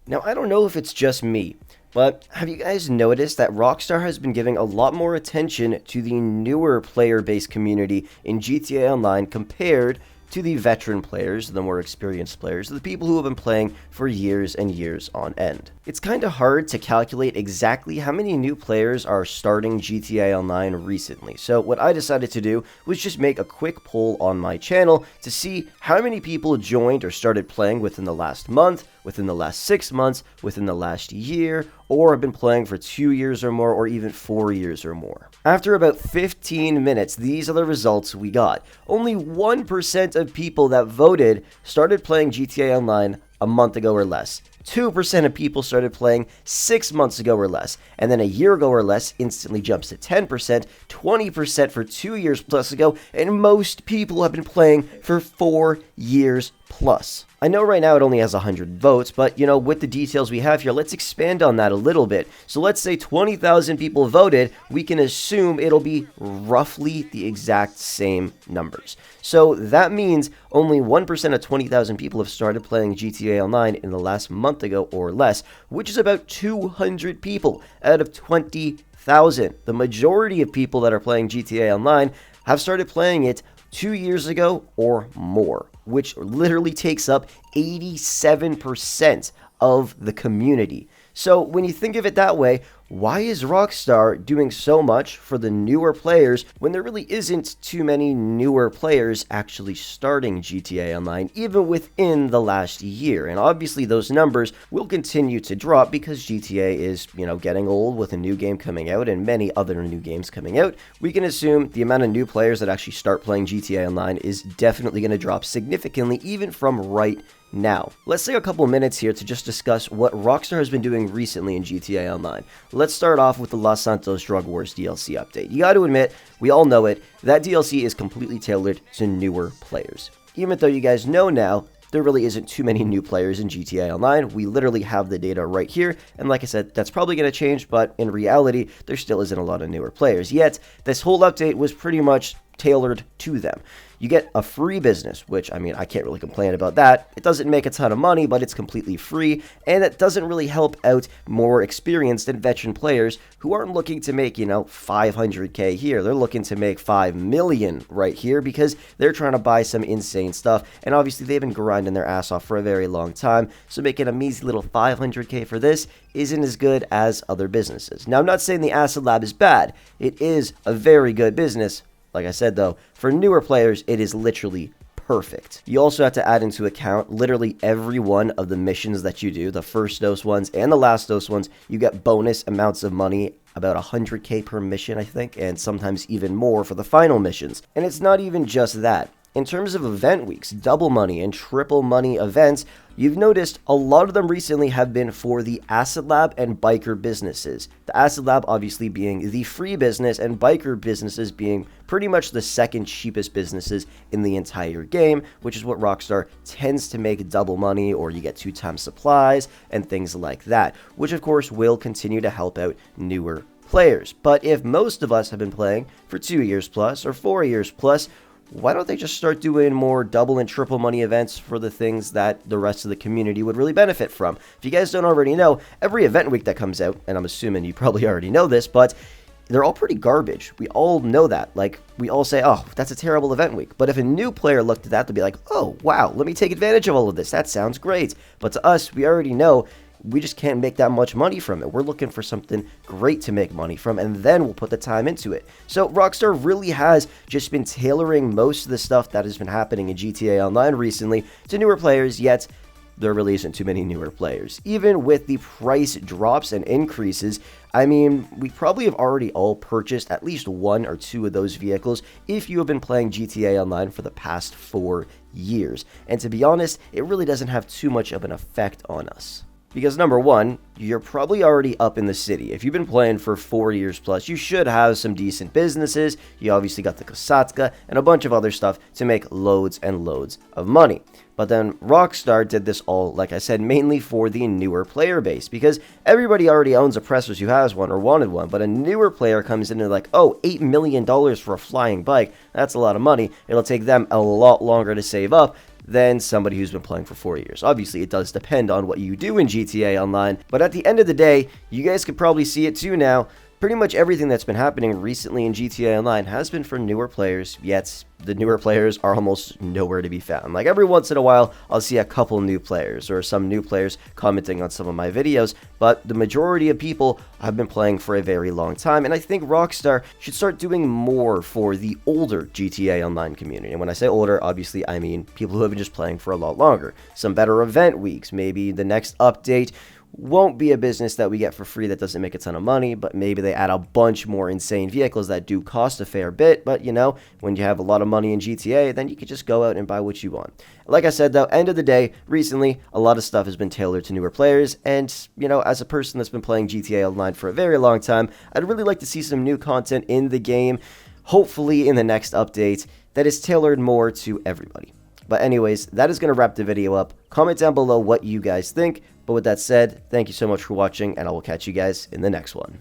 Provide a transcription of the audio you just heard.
Now, I don't know if it's just me, but have you guys noticed that Rockstar has been giving a lot more attention to the newer player-based community in GTA Online compared to the veteran players, the more experienced players, the people who have been playing for years and years on end? It's kind of hard to calculate exactly how many new players are starting GTA Online recently, so what I decided to do was just make a quick poll on my channel to see how many people joined or started playing within the last month, within the last 6 months, within the last year, or have been playing for 2 years or more, or even 4 years or more. After about 15 minutes, these are the results we got. Only 1% of people that voted started playing GTA Online a month ago or less. 2% of people started playing 6 months ago or less, and then a year ago or less instantly jumps to 10%, 20% for 2 years plus ago, and most people have been playing for 4 years plus. I know right now it only has 100 votes, but with the details we have here, let's expand on that a little bit. So let's say 20,000 people voted, we can assume it'll be roughly the exact same numbers. So that means only 1% of 20,000 people have started playing GTA Online in the last month ago or less, which is about 200 people out of 20,000. The majority of people that are playing GTA Online have started playing it 2 years ago or more, which literally takes up 87% of the community. So when you think of it that way, why is Rockstar doing so much for the newer players when there really isn't too many newer players actually starting GTA Online, even within the last year? And obviously those numbers will continue to drop because GTA is, getting old with a new game coming out and many other new games coming out. We can assume the amount of new players that actually start playing GTA Online is definitely going to drop significantly, even from right now. Let's take a couple minutes here to just discuss what Rockstar has been doing recently in GTA Online. Let's start off with the Los Santos Drug Wars DLC update. You got to admit, we all know it, that DLC is completely tailored to newer players. Even though you guys know now, there really isn't too many new players in GTA Online. We literally have the data right here, and like I said, that's probably going to change, but in reality, there still isn't a lot of newer players. Yet, this whole update was pretty much tailored to them. You get a free business, which, I can't really complain about that. It doesn't make a ton of money, but it's completely free, and it doesn't really help out more experienced and veteran players who aren't looking to make, 500K here. They're looking to make 5 million right here because they're trying to buy some insane stuff, and obviously they've been grinding their ass off for a very long time, so making a measly little 500K for this isn't as good as other businesses. Now, I'm not saying the Acid Lab is bad. It is a very good business. Like I said, though, for newer players, it is literally perfect. You also have to add into account literally every one of the missions that you do, the first dose ones and the last dose ones. You get bonus amounts of money, about 100K per mission, I think, and sometimes even more for the final missions. And it's not even just that. In terms of event weeks, double money and triple money events, you've noticed a lot of them recently have been for the Acid Lab and biker businesses. The Acid Lab obviously being the free business and biker businesses being pretty much the second cheapest businesses in the entire game, which is what Rockstar tends to make double money, or you get 2 times supplies and things like that, which of course will continue to help out newer players. But if most of us have been playing for 2 years plus or 4 years plus, why don't they just start doing more double and triple money events for the things that the rest of the community would really benefit from? If you guys don't already know, every event week that comes out, and I'm assuming you probably already know this, but they're all pretty garbage. We all know that. Like, we all say, oh, that's a terrible event week. But if a new player looked at that, they'd be like, oh, wow, let me take advantage of all of this. That sounds great. But to us, we already know we just can't make that much money from it. We're looking for something great to make money from, and then we'll put the time into it. So Rockstar really has just been tailoring most of the stuff that has been happening in GTA Online recently to newer players, yet there really isn't too many newer players. Even with the price drops and increases, we probably have already all purchased at least 1 or 2 of those vehicles if you have been playing GTA Online for the past 4 years. And to be honest, it really doesn't have too much of an effect on us. Because number one, you're probably already up in the city. If you've been playing for 4 years plus, you should have some decent businesses. You obviously got the Kosatka and a bunch of other stuff to make loads and loads of money. But then Rockstar did this all, like I said, mainly for the newer player base, because everybody already owns a Pressers who has one or wanted one, but a newer player comes in and like, oh, $8 million for a flying bike, that's a lot of money. It'll take them a lot longer to save up. than somebody who's been playing for 4 years. Obviously, it does depend on what you do in GTA Online, but at the end of the day, you guys could probably see it too now. Pretty much everything that's been happening recently in GTA Online has been for newer players, yet the newer players are almost nowhere to be found. Like every once in a while, I'll see a couple new players or some new players commenting on some of my videos, but the majority of people have been playing for a very long time, and I think Rockstar should start doing more for the older GTA Online community. And when I say older, obviously I mean people who have been just playing for a lot longer. Some better event weeks, maybe the next update won't be a business that we get for free that doesn't make a ton of money, but maybe they add a bunch more insane vehicles that do cost a fair bit. But you know, when you have a lot of money in GTA, then you can just go out and buy what you want. Like I said though, end of the day, recently a lot of stuff has been tailored to newer players, and you know, as a person that's been playing GTA Online for a very long time, I'd really like to see some new content in the game, hopefully in the next update, that is tailored more to everybody. But anyways, that is going to wrap the video up. Comment down below what you guys think. But with that said, thank you so much for watching, and I will catch you guys in the next one.